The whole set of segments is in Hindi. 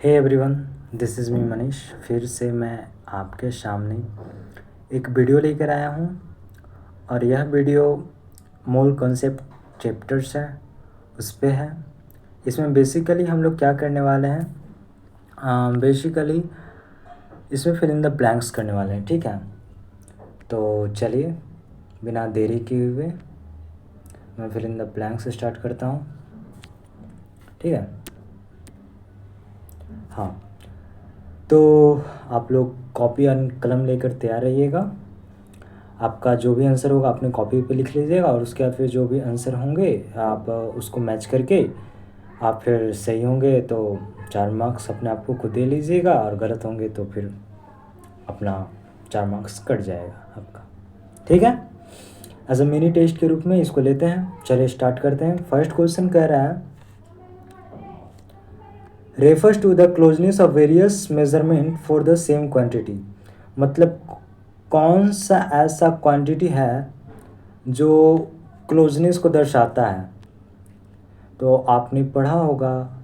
Hey everyone, this is me Manish. फिर से मैं आपके सामने एक वीडियो लेकर आया हूँ और यह वीडियो मूल कॉन्सेप्ट चैप्टर्स है उस पे है। इसमें बेसिकली हम लोग क्या करने वाले हैं, बेसिकली इसमें फिल इन द ब्लैंक्स करने वाले हैं। ठीक है, तो चलिए बिना देरी किए हुए मैं fill in the blanks start करता हूँ। ठीक है, हाँ, तो आप लोग कॉपी और कलम लेकर तैयार रहिएगा। आपका जो भी आंसर होगा अपने कॉपी पे लिख लीजिएगा और उसके बाद फिर जो भी आंसर होंगे आप उसको मैच करके आप फिर सही होंगे तो 4 मार्क्स अपने आप को खुद दे लीजिएगा और गलत होंगे तो फिर अपना 4 मार्क्स कट जाएगा आपका। ठीक है, एज अ मिनी टेस्ट के रूप में इसको लेते हैं। चलिए स्टार्ट करते हैं। फर्स्ट क्वेश्चन कह रहा है refers to the closeness of various measurement for the same quantity. मतलब कौन सा ऐसा क्वांटिटी है जो क्लोजनेस को दर्शाता है। तो आपने पढ़ा होगा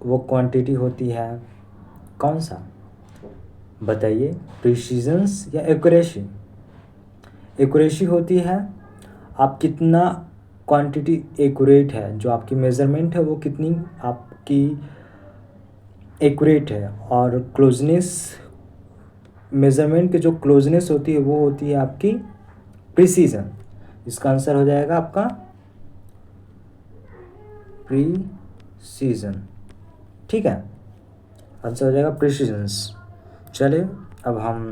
वो क्वांटिटी होती है कौन सा, बताइए। प्रिसीजंस या एक्यूरेसी। एक्यूरेसी होती है आप कितना क्वांटिटी एक्यूरेट है, जो आपकी मेजरमेंट है वो कितनी आपकी एक्यूरेट है। और क्लोजनेस, मेजरमेंट की जो क्लोजनेस होती है वो होती है आपकी प्रिसीजन। इसका आंसर हो जाएगा आपका प्रिसीजन। ठीक है, आंसर हो जाएगा प्रिसीजंस। चलिए अब हम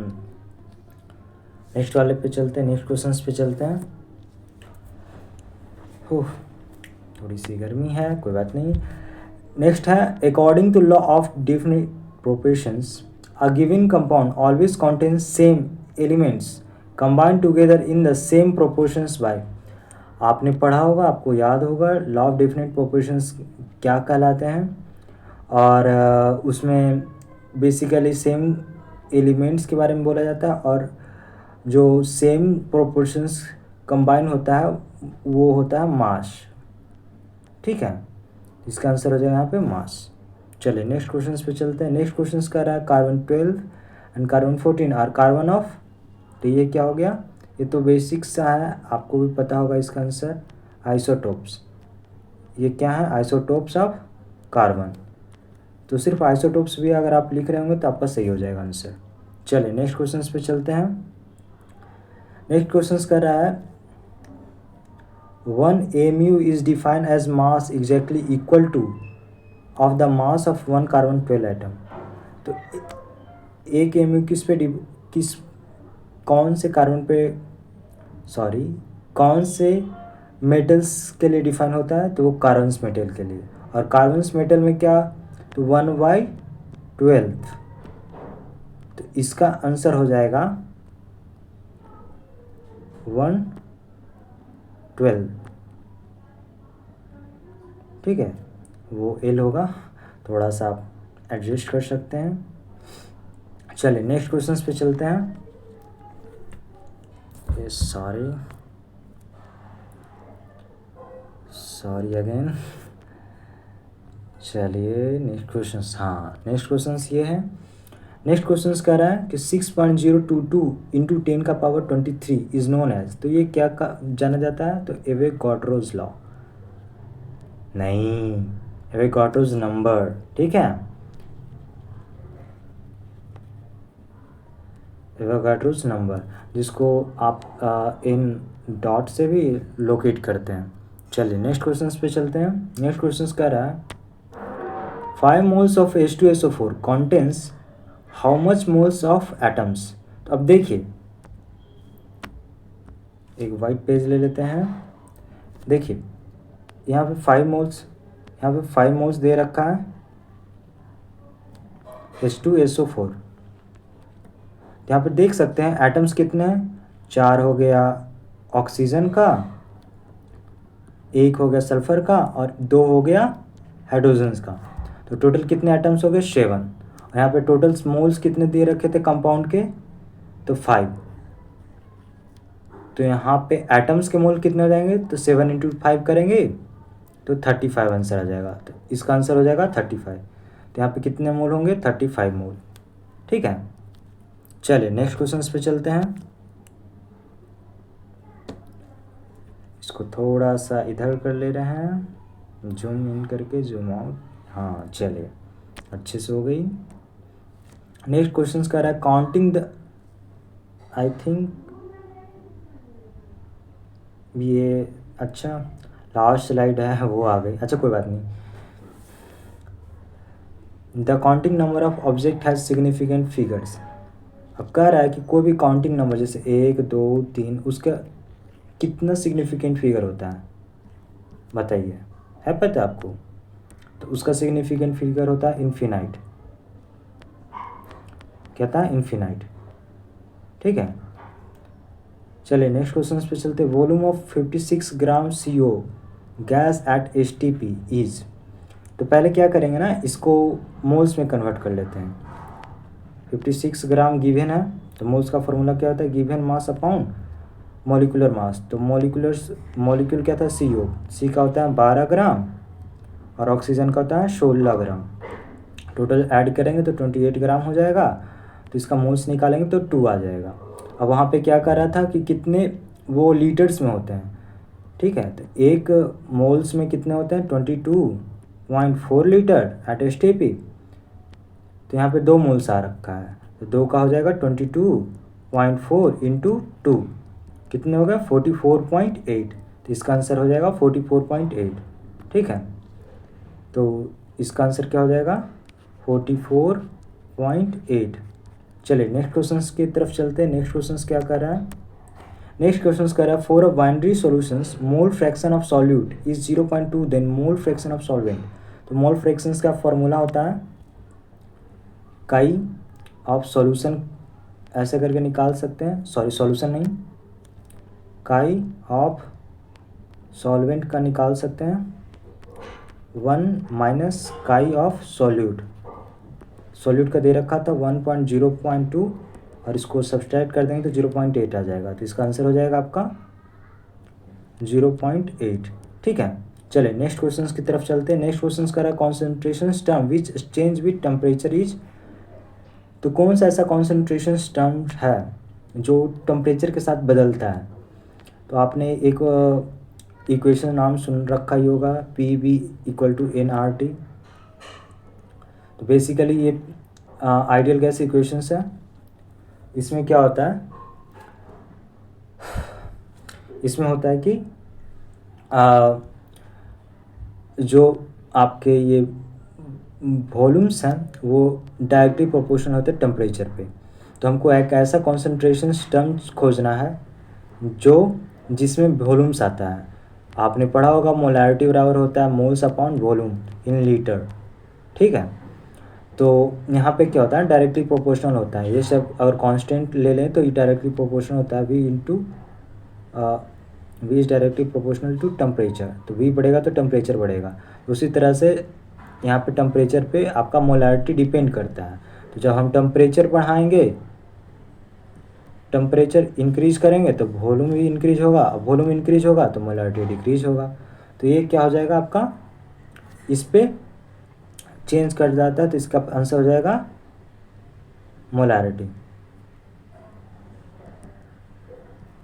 नेक्स्ट वाले पे चलते हैं, नेक्स्ट क्वेश्चंस पे चलते हैं। थोड़ी सी गर्मी है, कोई बात नहीं। नेक्स्ट है according to law of definite proportions a given compound always contains same elements combined together in the same proportions by। आपने पढ़ा होगा, आपको याद होगा लॉ ऑफ डेफिनेट प्रोपोर्शंस क्या कहलाते हैं। और उसमें बेसिकली सेम एलिमेंट्स के बारे में बोला जाता है और जो सेम प्रोपोर्शंस कंबाइन होता है वो होता है मास। ठीक है, इसका आंसर हो जाएगा यहाँ पे मास। चलिए नेक्स्ट क्वेश्चन पे चलते हैं। नेक्स्ट क्वेश्चन कह रहा है carbon 12 and carbon 14 are carbon of. तो ये क्या हो गया, ये तो बेसिक सा है, आपको भी पता होगा इसका आंसर आइसोटोप्स। ये क्या है, आइसोटोप्स ऑफ कार्बन। तो सिर्फ आइसोटोप्स भी अगर आप लिख रहे होंगे तो आपका सही हो जाएगा आंसर। चलिए नेक्स्ट क्वेश्चन पे चलते हैं। नेक्स्ट क्वेश्चन कह रहा है 1 mu is defined as mass exactly equal to of the mass of 1 carbon 12 atom. तो एक एम किस कौन से कार्बन पे कौन से मेटल्स के लिए डिफाइन होता है, तो वो कार्बन्स मेटल के लिए। और कार्बन्स मेटल में क्या, तो 1/12। तो इसका आंसर हो जाएगा 1/12। ठीक है, वो एल होगा, थोड़ा सा आप एडजस्ट कर सकते हैं। चलिए नेक्स्ट क्वेश्चन पे चलते हैं। ये सॉरी अगेन। चलिए नेक्स्ट क्वेश्चन, हाँ नेक्स्ट क्वेश्चन ये है। नेक्स्ट क्वेश्चन कह रहा है कि 6.022 इंटू 10 का पावर 23 इज नोन एज। तो ये क्या जाना जाता है, तो एवोगाड्रोज लॉ नहीं, एवोगाड्रोज नंबर। ठीक है, एवोगाड्रोज नंबर, जिसको आप इन डॉट से भी लोकेट करते हैं। चलिए नेक्स्ट क्वेश्चन पे चलते हैं। नेक्स्ट क्वेश्चन कह रहा है 5 moles of H2SO4 contains how much moles of atoms. तो अब देखिए, एक वाइट पेज ले लेते हैं। देखिए यहाँ पे 5 मोल्स दे रखा है H2SO4। यहाँ पे देख सकते हैं एटम्स कितने हैं, 4 हो गया ऑक्सीजन का, 1 हो गया सल्फर का और 2 हो गया हाइड्रोजन्स का। तो टोटल कितने एटम्स हो गए, 7। और यहाँ पे टोटल मोल्स कितने दे रखे थे कंपाउंड के, तो 5। तो यहाँ पे एटम्स के मोल कितने हो जाएंगे, तो 7 × 5 करेंगे तो 35 आंसर आ जाएगा। तो इसका आंसर हो जाएगा 35। तो यहाँ पे कितने मोल होंगे 35 मोल। ठीक है, चलिए नेक्स्ट क्वेश्चन पे चलते हैं। इसको थोड़ा सा इधर कर ले रहे हैं, जूम इन करके जूम आउट। हाँ चलिए, अच्छे से हो गई। नेक्स्ट क्वेश्चन कर रहा है काउंटिंग द, आई थिंक ये अच्छा लास्ट स्लाइड है वो आ गई, अच्छा कोई बात नहीं। The counting number of object has significant figures. अब कह रहा है कि कोई भी काउंटिंग नंबर जैसे 1 2 3 उसका कितना सिग्निफिकेंट फिगर होता है बताइए, है पता आपको? तो उसका सिग्निफिकेंट फिगर होता है इन्फिनाइट। क्या था? इन्फिनाइट। ठीक है, चलिए नेक्स्ट क्वेश्चन पे चलते। Volume of 56 gram CO gas at STP is. तो पहले क्या करेंगे ना, इसको मोल्स में कन्वर्ट कर लेते हैं। 56 ग्राम गिवन है, तो मोल्स का फॉर्मूला क्या होता है? Given mass upon molecular mass. तो मॉलिक्यूल क्या था? CO। C का होता है 12 ग्राम और ऑक्सीजन का होता है 16 ग्राम। टोटल ऐड करेंगे तो 28 ग्राम हो जाएगा। तो इसका मोल्स निकालेंगे तो 2 आ जाएगा। अब वहाँ पे क्या कर रहा था कि कितने वो लीटर्स में होते हैं। ठीक है, तो एक मोल्स में कितने होते हैं? 22.4 लीटर एट STP। तो यहाँ पे 2 मोल्स आ रखा है, तो 2 का हो जाएगा 22.4 इंटू 2, कितने हो गए? 44.8। तो इसका आंसर हो जाएगा 44.8। ठीक है, तो इसका आंसर क्या हो जाएगा? 44.8। चलिए नेक्स्ट क्वेश्चन की तरफ चलते हैं। नेक्स्ट क्वेश्चन क्या कर रहा है? नेक्स्ट क्वेश्चन कर रहा है for a binary solutions mole fraction of solute is 0.2 then mole fraction of solvent. तो मोल फ्रैक्शंस का फॉर्मूला होता है काई ऑफ सॉल्यूशन, ऐसे करके निकाल सकते हैं। सॉरी सॉल्यूशन नहीं, काई ऑफ सॉल्वेंट का निकाल सकते हैं 1 माइनस काई ऑफ सॉल्यूट। सॉल्यूट का दे रखा था 1.0.2 और इसको सब्सट्रैक्ट कर देंगे तो 0.8 आ जाएगा। तो इसका आंसर हो जाएगा आपका 0.8। ठीक है, चलिए नेक्स्ट क्वेश्चन की तरफ चलते हैं। नेक्स्ट क्वेश्चन का रहा है concentration term which change with temperature is. तो कौन सा ऐसा कॉन्सेंट्रेशन टर्म है जो टेम्परेचर के साथ बदलता है? तो आपने एक इक्वेशन नाम सुन रखा ही होगा, PV = nRT। तो बेसिकली ये आइडियल गैस इक्वेशंस है। इसमें क्या होता है? इसमें होता है कि जो आपके ये वॉल्यूम्स हैं वो डायरेक्टली प्रोपोर्शनल होते हैं टेम्परेचर पे। तो हमको एक ऐसा कॉन्सेंट्रेशन टर्म खोजना है जो जिसमें वॉल्यूम्स आता है। आपने पढ़ा होगा मोलैरिटी बराबर होता है moles upon volume in litre. ठीक है, तो यहाँ पे क्या होता है? डायरेक्टली प्रोपोर्शनल होता है। ये सब अगर कांस्टेंट ले लें तो ये डायरेक्टली प्रोपोर्शनल होता है, V is directly proportional to temperature. तो V बढ़ेगा तो टेम्परेचर बढ़ेगा। उसी तरह से यहाँ पे टेम्परेचर पे आपका मोलैरिटी डिपेंड करता है। तो जब हम टेम्परेचर बढ़ाएंगे, टेम्परेचर इंक्रीज करेंगे तो वॉल्यूम भी इंक्रीज होगा, वॉल्यूम इंक्रीज होगा तो मोलैरिटी डिक्रीज होगा। तो ये क्या हो जाएगा आपका? इस पे चेंज कर जाता है, तो इसका आंसर हो जाएगा मोलैरिटी।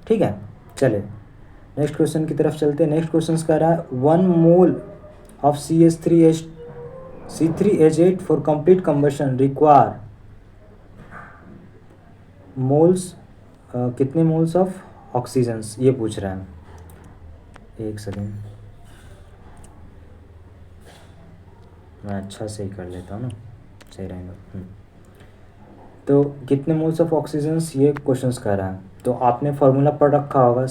ठीक है, चलिए नेक्स्ट क्वेश्चन की तरफ चलते हैं। नेक्स्ट क्वेश्चन कह रहा है 1 mole of C3H8 for complete combustion require moles, कितने मोल्स ऑफ ऑक्सीजन्स ये पूछ रहा है। एक सेकेंड, मैं अच्छा से ही कर लेता हूँ ना, सही रहेगा। तो कितने मोल्स ऑफ ऑक्सीजन्स ये क्वेश्चंस कर रहा है। तो आपने फार्मूला पढ़ रखा होगा,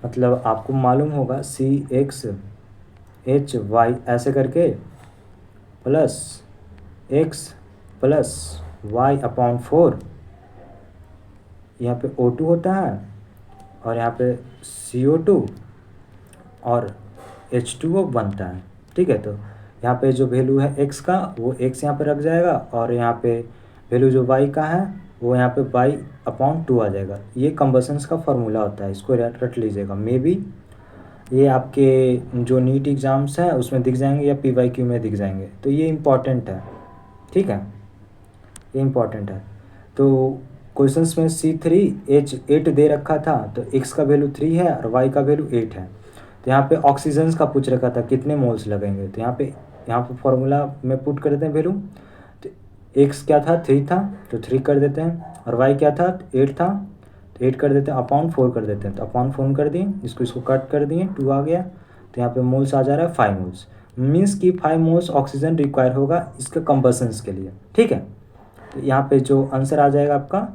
मतलब आपको मालूम होगा CXHY ऐसे करके प्लस X प्लस Y/4। यहाँ पे O2 होता है और यहाँ पे CO2 और H2O बनता है। ठीक है, तो यहाँ पे जो वैल्यू है X का वो X यहाँ पे रख जाएगा और यहाँ पे वैल्यू जो Y का है वो यहाँ पे Y/2 आ जाएगा। ये कंबशंस का फार्मूला होता है, इसको रट लीजिएगा। मे बी ये आपके जो नीट एग्ज़ाम्स हैं उसमें दिख जाएंगे या PYQ में दिख जाएंगे, तो ये इम्पॉर्टेंट है, ठीक है, ये इम्पॉर्टेंट है। तो क्वेश्चंस में C3H8 दे रखा था, तो x का वैल्यू 3 है और y का वैल्यू 8 है। तो यहाँ पे ऑक्सीजन का पूछ रखा था कितने मोल्स लगेंगे, तो यहाँ पे फॉर्मूला में पुट कर देते हैं वैल्यू। तो x क्या था, 3 था, तो 3 कर देते हैं, और y क्या था, 8 था, तो 8 कर देते हैं, अपॉन 4 कर देते हैं, तो अपॉन 4 कर दिए, इसको कट कर दिए, 2 आ गया। तो यहाँ पे मोल्स आ जा रहा है 5 मोल्स, मीन्स कि 5 मोल्स ऑक्सीजन रिक्वायर होगा इसके कंबसन्स के लिए, ठीक है। तो यहाँ पे जो आंसर आ जाएगा आपका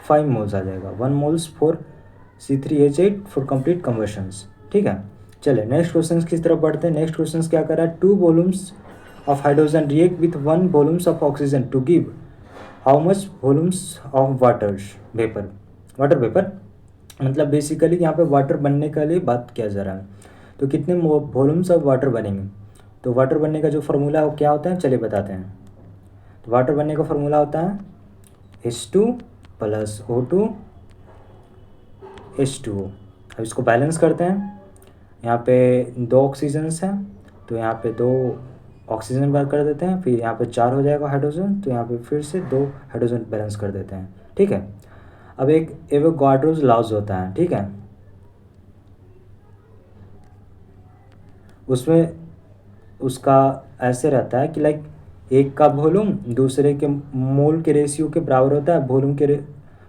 5 मोल्स आ जाएगा, 1 moles for C3H8 for complete conversions, ठीक है। चलिए नेक्स्ट क्वेश्चन की तरफ बढ़ते हैं। नेक्स्ट क्वेश्चन क्या कर रहा है, 2 volumes of hydrogen react with 1 volumes of oxygen to give how much volumes of water vapour. मतलब बेसिकली यहाँ पे वाटर बनने के लिए बात किया जा रहा है, तो कितने वॉल्यूम्स ऑफ वाटर बनेंगे। तो वाटर बनने का जो फार्मूला है वो क्या होता है, चलिए बताते हैं। तो वाटर बनने का फार्मूला होता है H2 + O2 H2O। अब इसको बैलेंस करते हैं, यहाँ पे 2 ऑक्सीजन्स हैं, तो यहाँ पे 2 ऑक्सीजन बार कर देते हैं, फिर यहाँ पे 4 हो जाएगा हाइड्रोजन, तो यहाँ पे फिर से 2 हाइड्रोजन बैलेंस कर देते हैं, ठीक है। अब एक एवोगाड्रोस लॉज होता है, ठीक है, उसमें उसका ऐसे रहता है कि लाइक एक का वॉल्यूम दूसरे के मोल के रेशियो के बराबर होता है,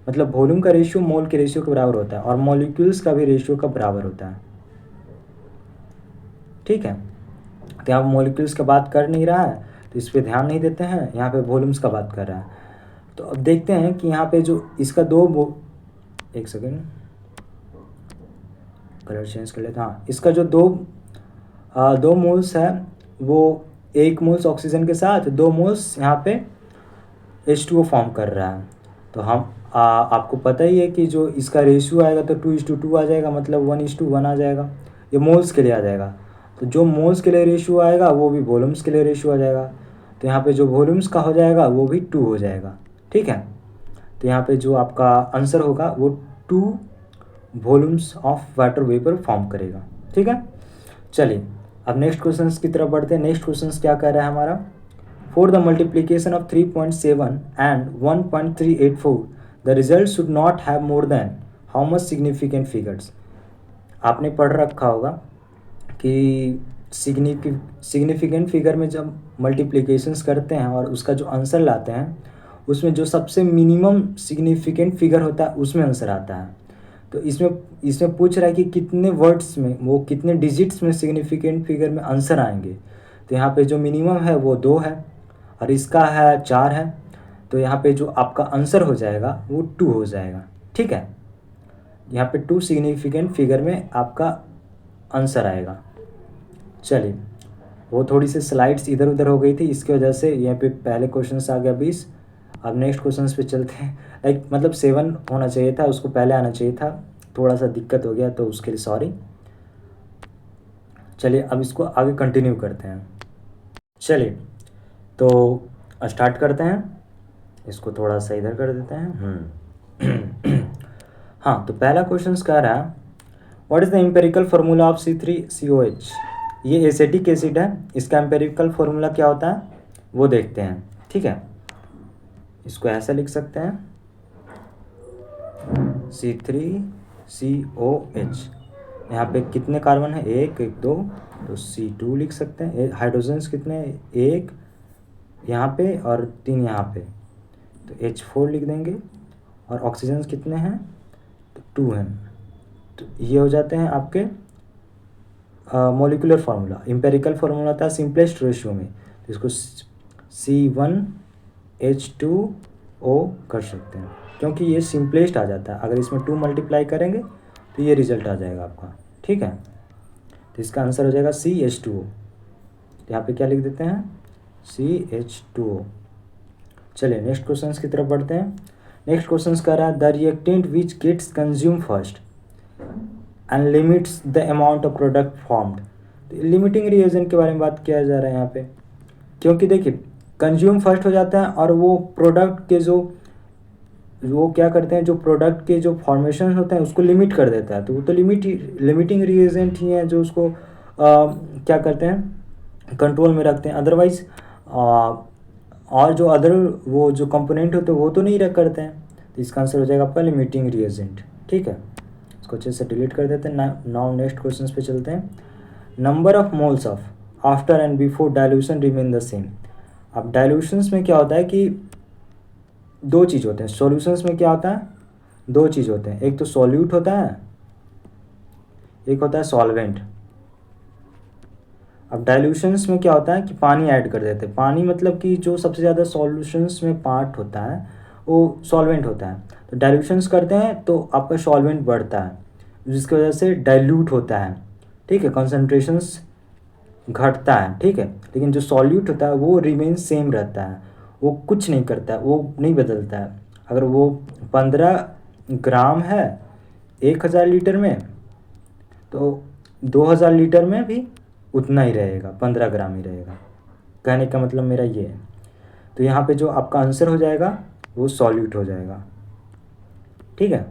मतलब वॉल्यूम का रेशियो मोल के रेशियो के बराबर होता है, और मॉलिक्यूल्स का भी रेशियो का बराबर होता है, ठीक है। तो यहाँ मॉलिक्यूल्स का बात कर नहीं रहा है, तो इस पर ध्यान नहीं देते हैं, यहाँ पे वॉल्यूम्स का बात कर रहा है। तो अब देखते हैं कि यहाँ पे जो इसका एक सेकेंड कलर चेंज कर लेते हैं। हाँ, इसका जो दो मोल्स है वो 1 मोल्स ऑक्सीजन के साथ 2 मोल्स यहाँ पे H2O फॉर्म कर रहा है। तो आपको पता ही है कि जो इसका रेशियो आएगा तो 2:2 आ जाएगा, मतलब 1:1 आ जाएगा, ये मोल्स के लिए आ जाएगा। तो जो मोल्स के लिए रेशियो आएगा वो भी वॉल्यूम्स के लिए रेशियो आ जाएगा, तो यहाँ पे जो वॉल्यूम्स का हो जाएगा वो भी 2 हो जाएगा, ठीक है। तो यहाँ पे जो आपका आंसर होगा वो 2 volumes of water vapour form करेगा, ठीक है। चलिए अब नेक्स्ट क्वेश्चन की तरफ बढ़ते हैं। नेक्स्ट क्वेश्चन क्या कह रहा है हमारा, for the multiplication of 3.7 and 1.384 the result should not have more than how much significant figures. आपने पढ़ रखा होगा कि सिग्निफिकेंट फिगर में जब मल्टीप्लिकेशंस करते हैं और उसका जो आंसर लाते हैं उसमें जो सबसे मिनिमम सिग्निफिकेंट फिगर होता है उसमें आंसर आता है। तो इसमें पूछ रहा है कि कितने वर्ड्स में, वो कितने डिजिट्स में सिग्निफिकेंट फिगर में आंसर आएंगे। तो यहाँ पे जो मिनिमम है वो 2 है और इसका है 4 है, तो यहाँ पे जो आपका आंसर हो जाएगा वो 2 हो जाएगा, ठीक है। यहाँ पे 2 सिग्निफिकेंट फिगर में आपका आंसर आएगा। चलिए वो थोड़ी सी स्लाइड्स इधर उधर हो गई थी, इसकी वजह से यहाँ पे पहले क्वेश्चन आ गया 20। अब नेक्स्ट क्वेश्चन पे चलते हैं। लाइक मतलब 7 होना चाहिए था, उसको पहले आना चाहिए था, थोड़ा सा दिक्कत हो गया तो उसके लिए सॉरी। चलिए अब इसको आगे कंटिन्यू करते हैं। चलिए तो स्टार्ट करते हैं, इसको थोड़ा सा इधर कर देते हैं। हाँ, तो पहला क्वेश्चन कह रहा है what is the empirical formula of C3COH। ये एसिटिक एसिड है, इसका एम्पेरिकल फार्मूला क्या होता है वो देखते हैं, ठीक है। इसको ऐसा लिख सकते हैं C3COH। यहाँ पे कितने कार्बन है, 1 1 2, तो C2 लिख सकते हैं। हाइड्रोजन्स कितने, 1 यहाँ पे और 3 यहाँ पे, तो H4 लिख देंगे। और ऑक्सीजन्स कितने हैं, तो 2 हैं। तो ये हो जाते हैं आपके मॉलिक्यूलर फार्मूला। एम्पेरिकल फार्मूला होता है सिंपलेस्ट रेशियो में, तो इसको C1H2O कर सकते हैं, क्योंकि ये सिंपलेस्ट आ जाता है। अगर इसमें 2 मल्टीप्लाई करेंगे तो ये रिजल्ट आ जाएगा आपका, ठीक है। तो इसका आंसर हो जाएगा CH2O। तो यहाँ पे क्या लिख देते हैं, CH2O। चलिए नेक्स्ट क्वेश्चन की तरफ बढ़ते हैं। नेक्स्ट क्वेश्चन कह रहा है the reactant which gets consume first and limits the amount of product formed. तो लिमिटिंग रिएजेंट के बारे में बात किया जा रहा है यहाँ पे, क्योंकि देखिए कंज्यूम फर्स्ट हो जाता है और वो प्रोडक्ट के जो वो क्या करते हैं, जो प्रोडक्ट के जो फॉर्मेशन होते हैं उसको लिमिट कर देता है। तो वो तो लिमिटिंग रिएजेंट ही है जो उसको क्या करते हैं, कंट्रोल में रखते हैं। अदरवाइज और जो अदर वो जो कंपोनेंट होते हैं वो तो नहीं रख करते हैं। तो इसका आंसर हो जाएगा आपका लिमिटिंग रिएजेंट। ठीक है, इसको अच्छे से डिलीट कर देते हैं। नाउ नेक्स्ट क्वेश्चन पे चलते हैं। Number of moles of after and before dilution remain the same. अब डाइल्यूशंस में क्या होता है कि दो चीज़ होते हैं। सॉल्यूशंस में क्या होता है, दो चीज़ होते हैं, एक तो सॉल्यूट होता है, एक होता है सॉल्वेंट। अब डाइल्यूशंस में क्या होता है कि पानी ऐड कर देते हैं। पानी मतलब कि जो सबसे ज़्यादा सॉल्यूशंस में पार्ट होता है वो सॉल्वेंट होता है। तो डाइल्यूशंस करते हैं तो आपका सॉल्वेंट बढ़ता है, जिसकी वजह से डाइल्यूट होता है। ठीक है, कॉन्सेंट्रेशंस घटता है। ठीक है, लेकिन जो सॉल्यूट होता है वो रिमेन सेम रहता है, वो कुछ नहीं करता है, वो नहीं बदलता है। अगर वो 15 ग्राम है 1000 लीटर में, तो 2000 लीटर में भी उतना ही रहेगा, 15 ग्राम ही रहेगा। कहने का मतलब मेरा ये है। तो यहाँ पे जो आपका आंसर हो जाएगा वो सॉल्यूट हो जाएगा। ठीक है,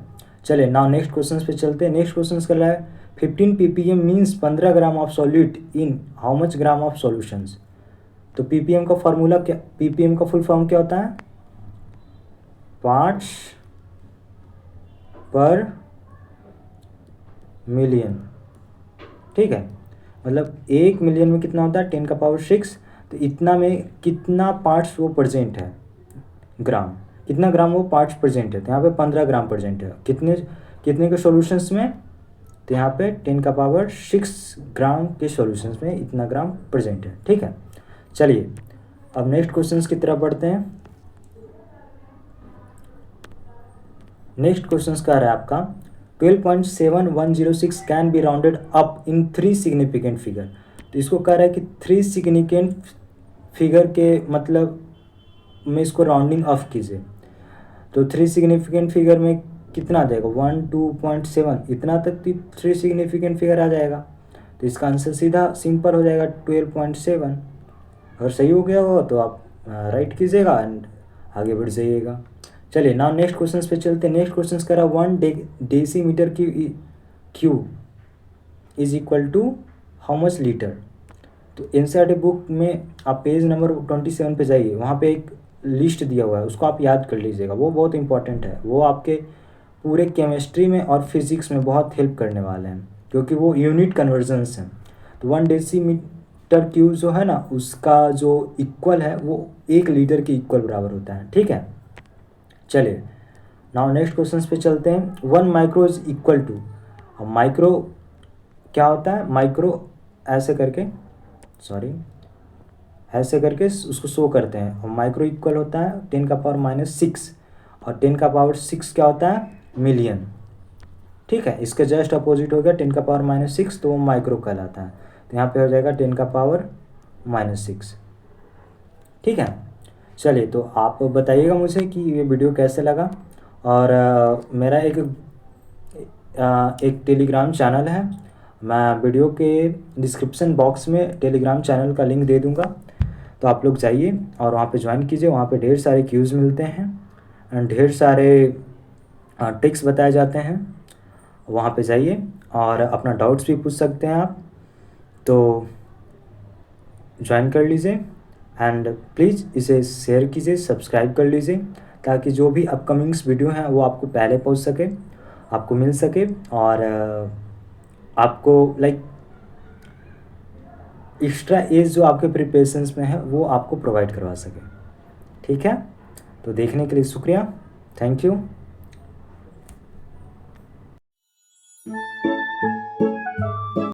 चलिए नाउ नेक्स्ट क्वेश्चन पे चलते हैं। नेक्स्ट क्वेश्चन कर रहा है 15 ppm means 15 gram of solute in how much gram of solutions. तो ppm का फॉर्मूला क्या, ppm का फुल फॉर्म क्या होता है, पार्ट्स पर मिलियन। ठीक है, मतलब 1 मिलियन में कितना होता है 10⁶। तो इतना में कितना पार्ट्स वो प्रेजेंट है, ग्राम, कितना ग्राम वो पार्ट्स प्रेजेंट है। तो यहाँ पे 15 ग्राम प्रेजेंट है। कितने कितने के सॉल्यूशंस में, तो यहाँ पे 10⁶ ग्राम के सॉल्यूशंस में इतना ग्राम प्रेजेंट है। ठीक है, चलिए अब नेक्स्ट क्वेश्चंस की तरफ बढ़ते हैं। नेक्स्ट क्वेश्चंस का है आपका 12.7106 can be rounded up in 3 significant figure. तो इसको कह रहा है कि 3 सिग्निफिकेंट फिगर के मतलब में इसको राउंडिंग ऑफ कीजिए। तो 3 सिग्निफिकेंट फिगर में कितना आ जाएगा, 1 2.7 इतना तक 3 सिग्निफिकेंट फिगर आ जाएगा। तो इसका आंसर सीधा सिंपल हो जाएगा 12.7। अगर सही हो गया हो तो आप राइट कीजिएगा एंड आगे बढ़ जाइएगा। चलिए नाउ नेक्स्ट क्वेश्चन पे चलते हैं। नेक्स्ट क्वेश्चन करा 1 decimetre cube is equal to how much litre. तो एनसीईआरटी बुक में आप पेज नंबर 27 पे जाइए, वहाँ पे एक लिस्ट दिया हुआ है, उसको आप याद कर लीजिएगा, वो बहुत इंपॉर्टेंट है। वो आपके पूरे केमिस्ट्री में और फिजिक्स में बहुत हेल्प करने वाले हैं, क्योंकि वो यूनिट कन्वर्जन्स हैं। तो 1 डेसीमीटर क्यूब जो है ना, उसका जो इक्वल है वो 1 लीटर के इक्वल बराबर होता है। ठीक है, चलिए नाउ नेक्स्ट क्वेश्चन पे चलते हैं। 1 माइक्रो इज इक्वल टू, अब माइक्रो क्या होता है, माइक्रो ऐसे करके ऐसे करके उसको शो करते हैं। और माइक्रो इक्वल होता है 10⁻⁻6 और 10⁻6 क्या होता है, मिलियन। ठीक है, इसके जस्ट अपोजिट हो गया 10⁻⁻6, तो वो माइक्रो कहलाता है। तो यहाँ पे हो जाएगा 10⁻⁻6। ठीक है, चलिए तो आप बताइएगा मुझे कि ये वीडियो कैसे लगा। और मेरा एक टेलीग्राम चैनल है, मैं वीडियो के डिस्क्रिप्शन बॉक्स में टेलीग्राम चैनल का लिंक दे दूँगा। तो आप लोग जाइए और वहाँ पे ज्वाइन कीजिए। वहाँ पे ढेर सारे क्यूज़ मिलते हैं एंड ढेर सारे ट्रिक्स बताए जाते हैं। वहाँ पे जाइए और अपना डाउट्स भी पूछ सकते हैं आप। तो ज्वाइन कर लीजिए एंड प्लीज़ इसे शेयर कीजिए, सब्सक्राइब कर लीजिए, ताकि जो भी अपकमिंग्स वीडियो हैं वो आपको पहले पहुंच सके, आपको मिल सके और आपको लाइक एक्स्ट्रा एज जो आपके प्रिपरेशंस में है वो आपको प्रोवाइड करवा सके। ठीक है, तो देखने के लिए शुक्रिया, थैंक यू।